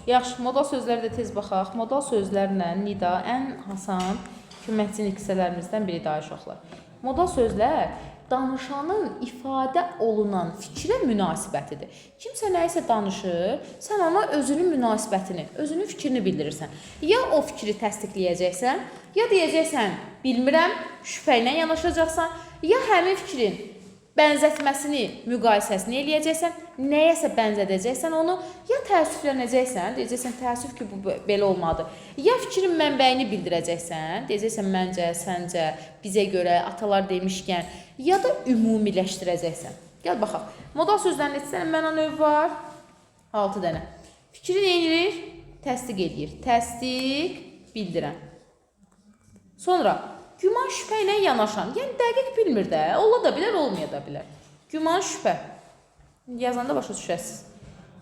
Yaxşı, modal sözləri də tez baxaq. Modal sözlərlə nida ən asan köməkçilik hissələrimizdən biri daha uşaqlar. Modal sözlər danışanın ifadə olunan fikrə münasibətidir. Kimsə nəyisə danışır, sən ona özünün münasibətini, özünün fikrini bildirirsən. Ya o fikri təsdiqləyəcəksən, ya deyəcəksən, bilmirəm, şübhə ilə yanaşacaqsan, ya həmin fikrin bənzətməsini, müqayisəsini eləyəcəksən, nəyəsə bənzədəcəksən onu, ya təəssüflənəcəksən, deyəcəksən, təəssüf ki, bu belə olmadı. Ya fikrin mənbəyini bildirəcəksən, deyəcəksən, məncə, səncə, bizə görə, atalar demişkən, ya da ümumiləşdirəcəksən. Gəl baxaq. Modal sözlərin neçə dənə məna növü var? 6 dənə. Fikri nə edir? Təsdiq edir. Təsdiq, bildirən. Sonra, güman şübhə ilə yanaşan. Yəni, dəqiq bilmir də. Ola da bilər, olmaya da bilər. Güman şübhə. Yazanda başa düşəsiz.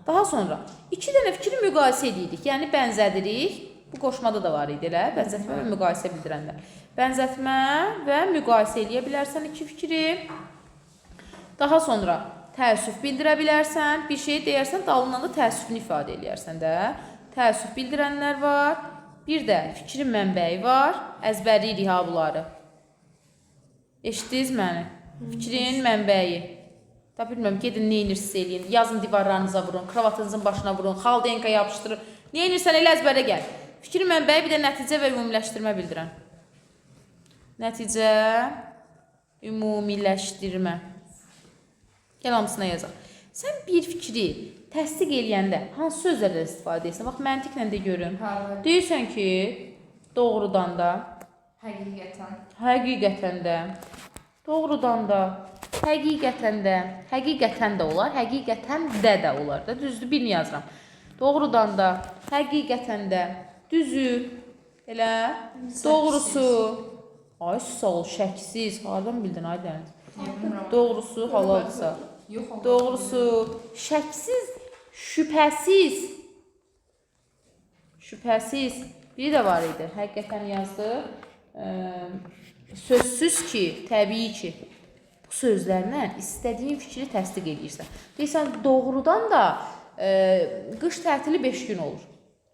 Daha sonra, 2 dənə fikri müqayisə edirik. Yəni, bənzədirik. Bu qoşmada da var idi, elə? Bənzətmə və müqayisə bildirənlər. Bənzətmə və müqayisə eləyə bilərsən 2 fikri. Daha sonra, təəssüf bildirə bilərsən. Bir şey deyərsən, dalından da təəssüfünü ifadə eləyərsən də. Təəssüf bildirənlər var. Bir də fikrin mənbəyi var. Əzbərləyirik ha bunları. Eşitdiniz məni? Fikrin mənbəyi. Da bilmirəm, gedin nə inirsiz eləyin. Yazın divarlarınıza vurun, kravatınızın başına vurun, xaldenka yapışdırın. Nə inirsən elə əzbərə gəl. Fikrin mənbəyi bir də nəticə və ümumiləşdirmə bildirən. Nəticə, ümumiləşdirmə. Gəl hamısına yazaq. Sən bir fikri təsdiq eləyəndə hansı sözlərlə istifadə edirsən? Bax, məntiqlə də görün. Deyirsən ki, doğrudan da, həqiqətən də, doğrudan da, həqiqətən də olar, həqiqətən də olar da. Düzdür, birini yazıram. Doğrudan da, həqiqətən də, düzü, elə, doğrusu, ay sağ ol, şəksiz, hardan bildin, ay dəniz? Doğrusu, halalsa. Doğrusu, şəksiz, şübhəsiz. Şübhəsiz. Biri də var idi. Həqiqətən yazdı. Sözsüz ki, təbii ki. Bu sözlərlə istədiyin fikri təsdiq edirsən. Deyirsən, doğrudan da qış tətili 5 gün olur.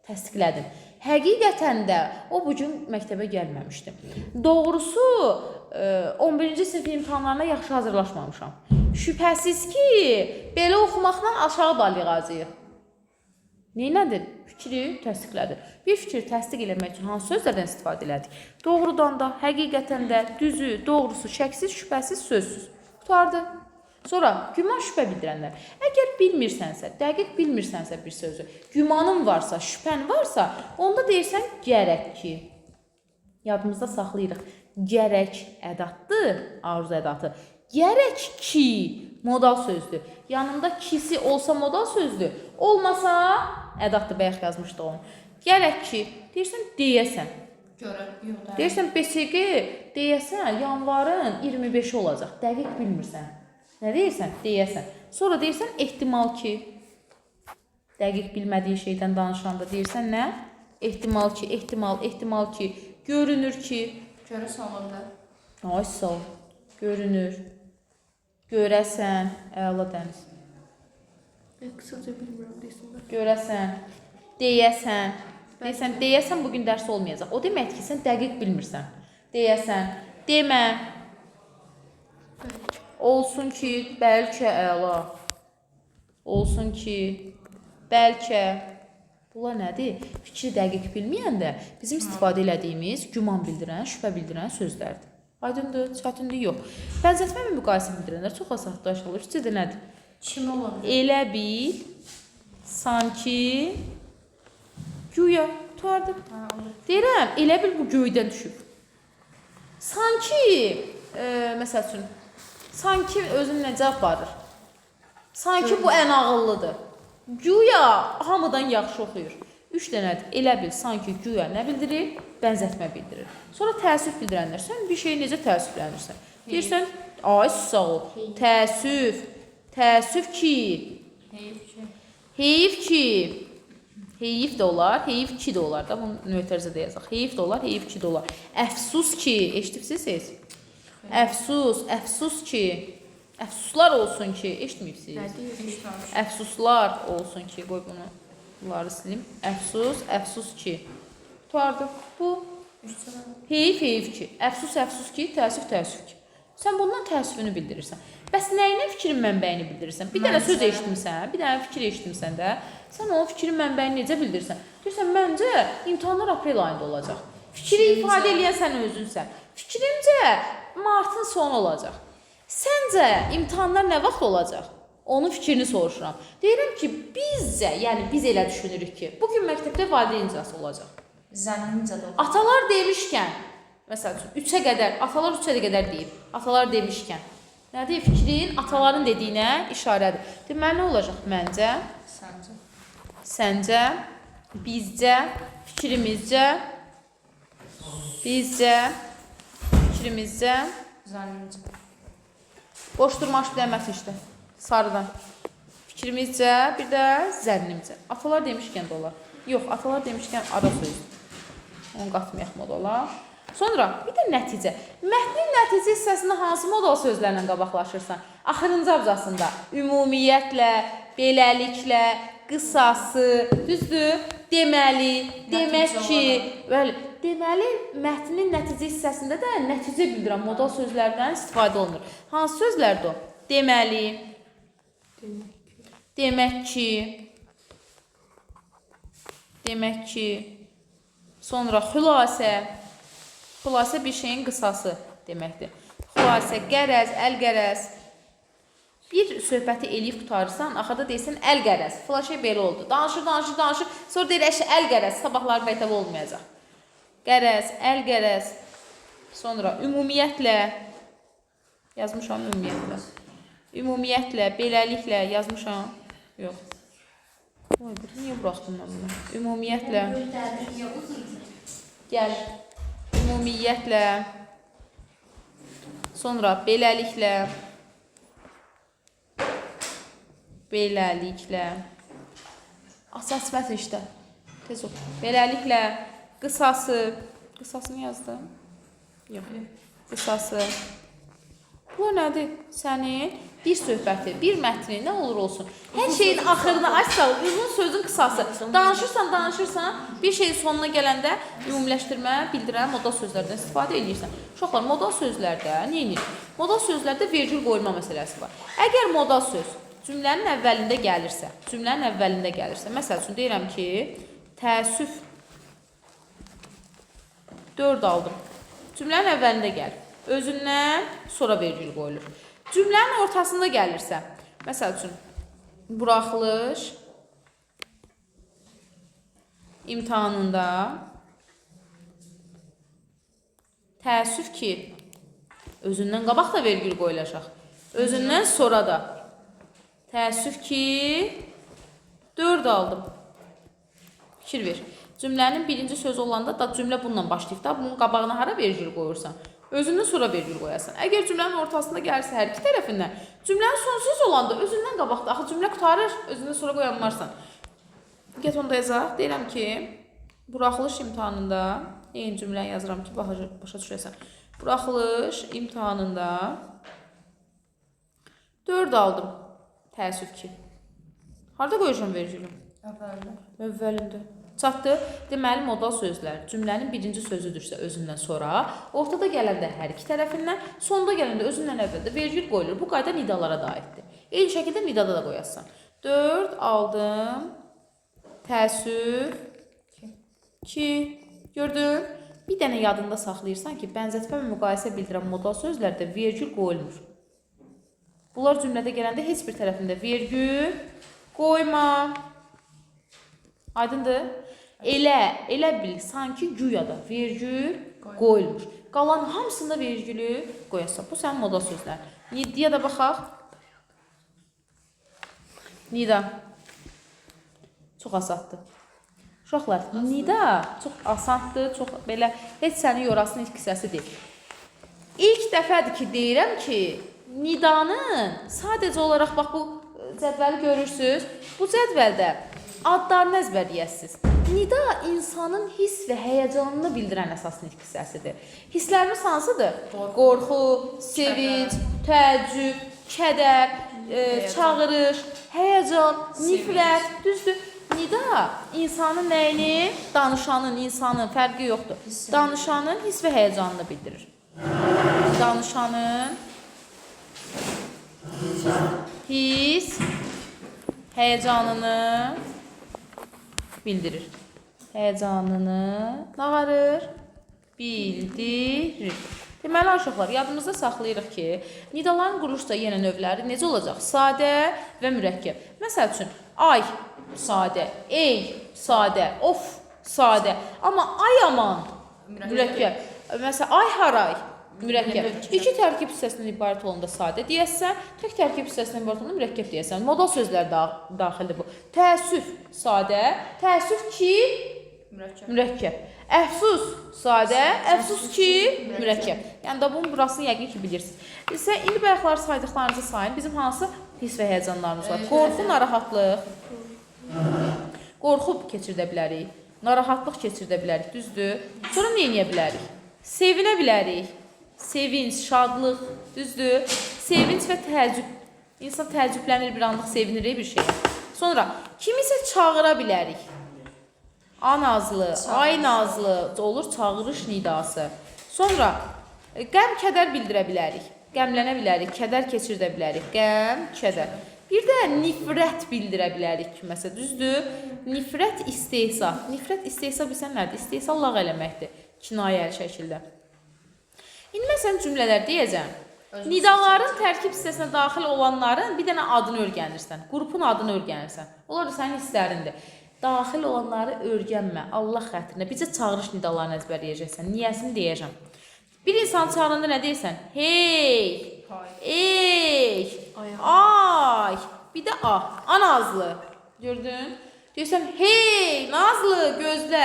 Təsdiqlədim. Həqiqətən də o bugün məktəbə gəlməmişdi. Doğrusu, 11-ci sinif imtahanlarına yaxşı hazırlaşmamışam. Şübhəsiz ki, belə oxumaqla aşağı bal yığacağıq. Neynədir? Fikri təsdiqlədir. Bir fikri təsdiq eləmək üçün hansı sözlərdən istifadə elədik? Doğrudan da, həqiqətən də, düzü, doğrusu, şəksiz, şübhəsiz, sözsüz. Qutardı. Sonra, güman şübhə bildirənlər. Əgər bilmirsənsə, dəqiq bilmirsənsə bir sözü, gümanın varsa, şübhən varsa, onda deyirsən gərək ki. Yadımızda saxlayırıq. Gərək ədatdır, arzu ədatı. Gərək ki, modal sözdür. Yanında kisi olsa modal sözdür. Olmasa, ədatdır, bayaq yazmışdıq onu. Gərək ki, deyirsən, deyəsən. Deyirsən, BSG, deyəsən, yanvarın 25-i olacaq. Dəqiq bilmirsən. Nə deyirsən? Deyəsən. Sonra deyirsən, ehtimal ki. Dəqiq bilmədiyin şeydən danışanda deyirsən, nə? Ehtimal ki, ehtimal ki. Görünür ki. Görəsən olanda. Ay, sağ ol. Görünür. Görəsən. Əla dəniz. Qısaca bilmirəm, deyəsən. Görəsən. Deyəsən. Deyəsən, bugün dərs olmayacaq. O deməkdir ki, sən dəqiq bilmirsən. Deyəsən. Demə. Olsun ki, bəlkə əla. Olsun ki, bəlkə. Bunlar nədir? Fikri dəqiq bilməyəndə bizim istifadə elədiyimiz güman bildirən, şübhə bildirən sözlərdir. Aydındır, çətinlik yox. Bənzətmə və müqayisə bildirənlər çox asanlaşılır. Sizdə nədir? Kim olabilir? Elə bil, sanki, güya, tutardı. Deyirəm, elə bil bu göydən düşüb. Sanki, məsəl üçün, sanki özün necə aparır? Sanki bu ən ağıllıdır. Güya hamıdan yaxşı oxuyur. 3 dənədir. Elə bil, sanki, güya nə bildirir? Bənzətmə bildirir. Sonra təəssüf bildirənlər. Sən bir şeyi necə təəssüflənirsən? Deyirsən, ay sağ ol. Təəssüf. Təəssüf ki. Heyif ki. Heyif də olar, heyif ki də olar da. Bunu nötərizə də yazaq. Heyif də olar, heyif ki də olar. Əfsus ki. Eşitibsiniz? Əfsus ki. Əfsuslar olsun ki. Eşitməyibsiniz? Əfsuslar olsun ki. Qoy bunu. Bunları silim. Əfsus, əfsus ki. Tutardı. Bu heyf, heyf ki. Əfsus, əfsus ki. Təəssüf, təəssüf ki. Sən bundan təəssüfünü bildirirsən. Bəs nəyinə fikrin mənbəyini bildirirsən? Bir dənə söz eşitmirsən, bir dənə fikir eşitmirsən də, sən o fikrin mənbəyini necə bildirirsən? Deyirsən, məncə imtahanlar aprel ayında olacaq. Fikri ifadə edən sən özünsən. Fikrimcə martın sonu olacaq. Səncə imtahanlar nə vaxt olacaq? Onun fikrini soruşuram. Deyirəm ki, bizcə, yəni biz elə düşünürük ki, bugün məktəbdə valideyn icrası olacaq. Zənnimcə də. Atalar demişkən, məsəl üçün 3-ə qədər, atalar 3-ə qədər deyib. Atalar demişkən, nə deyir? Fikrin ataların dediyinə işarədir. Deməli nə olacaq? Məncə, Səncə. səncə, bizcə, fikrimizcə, bizcə, fikrimizcə, Zənnimcə. boş durmaş biləməsin işte. Sarıdan. Fikrimizcə, bir də zənnimcə. Atalar demişkən də olar. Yox, atalar demişkən ara sözdür. Onu qatmayaq modala. Sonra bir də nəticə. Mətnin nəticə hissəsində hansı modal sözlərlə qabaqlaşırsan? Axırıncı abzasında ümumiyyətlə, beləliklə, qısası, düzdür? Deməli, demək ki, bəli, deməli mətnin nəticə hissəsində də nəticə bildirən modal sözlərdən istifadə olunur. Hansı sözlərdir o? Deməli, demək ki, demək ki, sonra xülasə, xülasə bir şeyin qısası deməkdir. Xülasə, qərəz, əl-qərəz. Bir söhbəti eləyib qutarırsan, axırda deyirsən əl-qərəz. Filan şey belə oldu. Danışır, danışır, danışır. Sonra deyir əşi əl-qərəz. Sabahlar məktəbə olmayacaq. Qərəz, əl-qərəz. Sonra ümumiyyətlə. Yazmışam ümumiyyətlə. Ümumiyyətlə, beləliklə yazmışam. Yox. Oy, bunu niyə buraxdım mən bunu? Ümumiyyətlə. Gəl. Ümumiyyətlə. Sonra beləliklə. Beləliklə. Asas mətn işte. Tez ox. Beləliklə. Qısası. Qısasını yazdım. Yox. Qısası. Bu nədir? Sənin bir söhbəti, bir mətni, nə olur olsun. Hər şeyin axırına açsa, uzun sözün qısası. Danışırsan, bir şeyin sonuna gələndə ümumiləşdirmə, bildirən modal sözlərdən istifadə edirsən. Uşaqlar, modal sözlərdə nə edir? Modal sözlərdə vergül qoyulma məsələsi var. Əgər modal söz cümlənin əvvəlində gəlirsə, məsəl üçün deyirəm ki, təəssüf 4 aldım. Cümlənin əvvəlində gəlir. Özündən sonra vergül qoyulur. Cümlənin ortasında gəlirsə, məsəl üçün, buraxılış imtahanında təəssüf ki, özündən qabaq da vergül qoyulacaq. Özündən sonra da. Təəssüf ki, 4 aldım. Fikir ver. Cümlənin birinci sözü olanda da cümlə bununla başlayıb da, bunun qabağına hara vergül qoyursan? Özündən sonra vergül qoyarsan. Əgər cümlənin ortasında gəlirsə hər iki tərəfindən, cümlənin son söz olanda özündən qabaqda, axı cümlə qutarır, özündən sonra qoyanmarsan. Get onda yazaq. Deyirəm ki, buraxılış imtahanında, eyni cümləni yazıram ki, başa düşəsən. Buraxılış imtahanında 4 aldım. Təəssüf ki. Harada qoyacağım vergülü? Əvvəlində. Çatdı. Deməli, modal sözlər cümlənin birinci sözüdürsə özündən sonra, ortada gələndə hər iki tərəfindən, sonda gələndə özündən əvvəldə vergül qoyulur. Bu qayda nidalara da aiddir. Eyni şəkildə nidada da qoyarsan. 4 aldım. Təəssüf ki. Gördün? Bir dənə yadında saxlayırsan ki, bənzətmə və müqayisə bildirən modal sözlərdə vergül qoyulmur. Bunlar cümlədə gələndə heç bir tərəfində vergül qoyma. Aydındır? Elə bil, sanki güyada vergül qoyulmuş. Qalan hamısında vergülü qoyarsan. Bu sənin modal sözlər. Nidaya da baxaq. Nida. Çox asaddır. Uşaqlar, nida çox asaddır, çox belə, heç səni yorasının ilk hissəsi deyil. İlk dəfədir ki, deyirəm ki, nidanın sadəcə olaraq, bax bu cədvəli görürsünüz, bu cədvəldə adlarını əzbərləyəsiniz. Nida insanın hiss və həyəcanını bildirən əsas nitq hissəsidir. Hisslərimiz hansıdır? Qorxu, sevinç, təəccüb, kədər, çağırış, həyəcan, nifrət, düzdür? Nida insanın nəyini? Danışanın, insanın fərqi yoxdur. Danışanın hiss və həyəcanını bildirir. Danışanın hiss, həyəcanını bildirir. Həyəcanını nağarır, bildirir. Deməli, uşaqlar, yadımızda saxlayırıq ki, nidaların quruluşda yenə növləri necə olacaq? Sadə və mürəkkəb. Məsəl üçün, ay sadə, ey sadə, of sadə. Amma ay aman mürəkkəb. Məsələn, ay haray mürəkkəb. İki tərkib hissəsindən ibarət olanda sadə deyəsən, tək tərkib hissəsindən ibarət olanda mürəkkəb deyəsən. Modal sözlər daxildir bu. Təəssüf sadə, təəssüf ki mürəkkəb. Əfsus sadə, əfsus ki mürəkkəb. Yəni da bunun burasını yəqin ki bilirsiniz. İsə indi bayaqları saydıqlarınızı sayın. Bizim hansı hiss və həyəcanlarımız var? Qorxu, narahatlıq. Qorxu keçirdə bilərik. Narahatlıq keçirdə bilərik, düzdür? Sonra nə edə bilərik? Sevinə bilərik. Sevinç, şadlıq, düzdür? Sevinç və təəccüb. İnsan təəccüblənir, bir anlıq sevinir bir şeyə. Sonra kimisə çağıra bilərik. A nazlı, ay nazlı olur çağırış nidası. Sonra qəm, kədər bildirə bilərik. Qəmlənə bilərik, kədər keçirdə bilərik. Qəm, kədər. Bir də nifrət bildirə bilərik kiməsə, düzdür? Nifrət, istehza. Nifrət, istehza bilsən nədir? İstehza lağ eləməkdir, kinayəli şəkildə. İndi məsələn cümlələr deyəcəm. Nidaların tərkib hissəsinə daxil olanların bir dənə adını öyrənirsən. Qrupun adını öyrənirsən. Onlar da sənin hisslərindir. Daxil olanları öyrənmə, Allah xətrinə. Bizə çağırış nidalarını əzbərləyəcəksən. Niyəsini deyəcəm. Bir insan çağıranda nə deyirsən? Hey, ey, ay, bir də a. A nazlı. Gördün? Deyirsən, hey, nazlı, gözlə.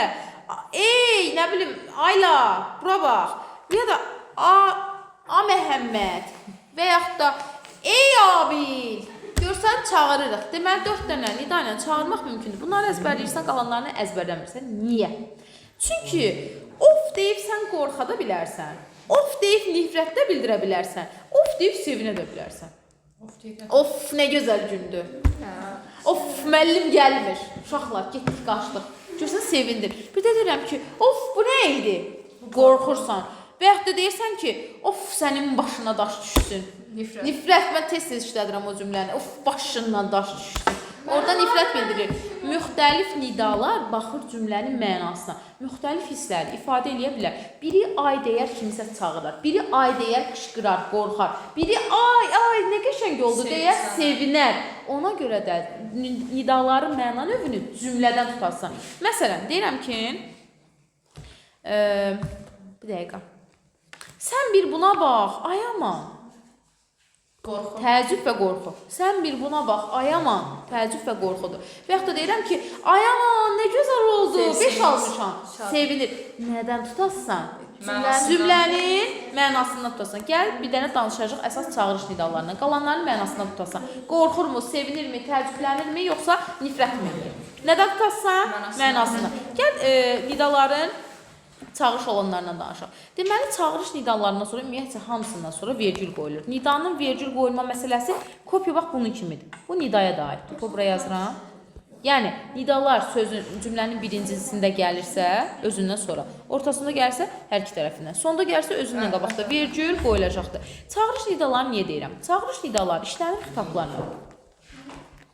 Ey, nə bilim, ayla, bura bax. Ya da a Məhəmməd. Və yaxud da, ey abil. Görsən, çağırırıq. Deməli, 4 dənə nida ilə çağırmaq mümkündür. Bunları əzbərləyirsən, qalanlarını əzbərləmirsən. Niyə? Çünki of deyib sən qorxada bilərsən. Of deyib nifrətdə bildirə bilərsən. Of deyib sevinə də bilərsən. Of, nə gözəl gündür. Of, müəllim gəlmir. Uşaqlar, getdik, qaçdıq. Görsən, sevindir. Bir də deyirəm ki, of, bu nə idi? Qorxursan. Və yaxud da deyirsən ki, of, sənin başına daş düşsün. Nifrət, mən tez-tez işlədirəm o cümləni. Of, başından daş düşsün. Orada nifrət bildirir. Müxtəlif nidalar baxır cümlənin mənasına. Müxtəlif hissləri ifadə edə bilər. Biri ay deyər, kimisə çağırır. Biri ay deyər, qışqırar, qorxar. Biri ay, nə qəşəng oldu deyər, sevinər. Ona görə də nidaların məna növünü cümlədən tutarsan. Məsələn, deyirəm ki, bir dəqiqə. Sən bir buna bax, ay aman. Qorxu. Təəccüb və qorxu. Sən bir buna bax, ay aman, təəccüb və qorxudur. Və yaxud da deyirəm ki, ay aman, nə gözəl oldu, 5 almışam. Sevinir. Nədən tutarsan? Cümlənin mənasından tutarsan. Gəl, bir dənə danışacaq əsas çağırış nidalarından. Qalanların mənasından tutarsan. Qorxurmu, sevinirmi, təəccüblənirmi, yoxsa nifrətmi? Nədən tutarsan? Mənasından. Gəl, nidaların çağırış olanlarından danışaq. Deməli, çağırış nidalarından sonra, ümumiyyətcə hamısından sonra vergül qoyulur. Nidanın vergül qoyulma məsələsi kopya bax bunun kimidir. Bu nidaya da aiddir. Bu buraya yazıram. Yəni, nidalar cümlənin birincisində gəlirsə, özündən sonra. Ortasında gəlirsə, hər iki tərəfindən. Sonda gəlirsə, özündən qabaqda vergül qoyulacaqdır. Çağırış nidalarını niyə deyirəm? Çağırış nidaları işlənir xitablarla.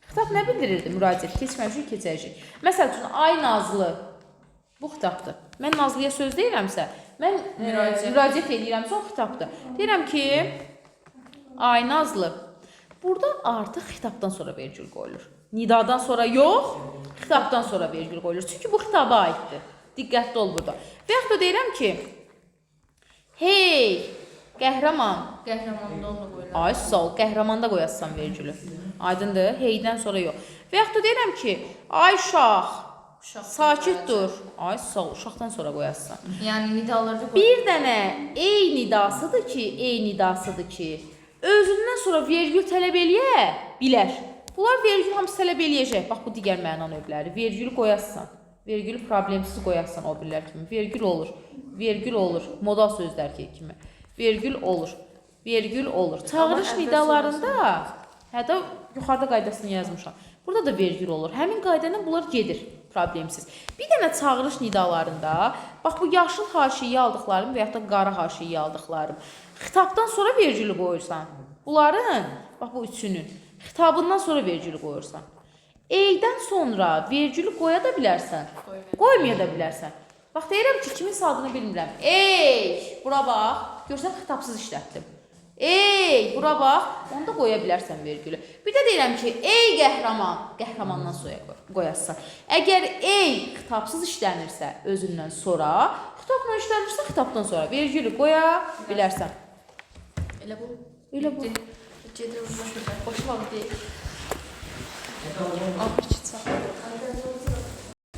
Xitab nə bildirirdi? Müraciət, keçməmişik, keçəcək. Məsəl üçün, ay nazlı. Bu xitabdır. Mən nazlıya söz deyirəmsə, mən müraciət edirəmsə, o xitabdır. Deyirəm ki, ay nazlı. Burada artıq xitabdan sonra vergül qoyulur. Nidadan sonra yox, xitabdan sonra vergül qoyulur. Çünki bu xitaba aiddir. Diqqətli ol burada. Və yaxud da deyirəm ki, hey, qəhrəman. Qəhrəmanda onu qoyulur. Ay, sağ ol, qəhrəmanda qoyassan vergülü. Aydındır, heydən sonra yox. Və yaxud da deyirəm ki, ay uşaq. Sakit dur. Ay, sağ ol, uşaqdan sonra qoyassan. Yəni, nidalarda qoyulur. Bir dənə ey nidasıdır ki, özündən sonra vergül tələb eləyə bilər. Bunlar vergül hamısı tələb eləyəcək. Bax, bu digər məna növləri. Vergülü qoyassan. Vergülü problemsiz qoyassan o birlər kimi. Vergül olur. Vergül olur. Modal sözlər kimi. Vergül olur. Vergül olur. Çağırış nidalarında, hətta yuxarıda qaydasını yazmışam. Burada da vergül olur. Həmin qaydayla bunlar gedir. Problemsiz. Bir dənə çağırış nidalarında, bax bu yaşıl haşiyi aldıqlarım və yaxud da qara haşiyi aldıqlarım. Xitabdan sonra vergülü qoyursan. Bunların, bax bu üçünün, xitabından sonra vergülü qoyursan. Ey-dən sonra vergülü qoya da bilərsən, qoymaya da bilərsən. Bax, deyirəm ki, kimin adını bilmirəm. Ey, bura bax, görsən xitabsız işlətdim. Ey, bura bax, onu da qoya bilərsən vergülü. Bir də deyirəm ki, ey qəhrəman, qəhrəmandan sonra qoyasın. Əgər ey xitabsız işlənirsə özündən sonra, xitabla işlənirsə xitabdan sonra vergülü qoya bilərsən. Elə bu. Elə bu. Gedir başa. Başmaq deyil. Al, kiçik sağ.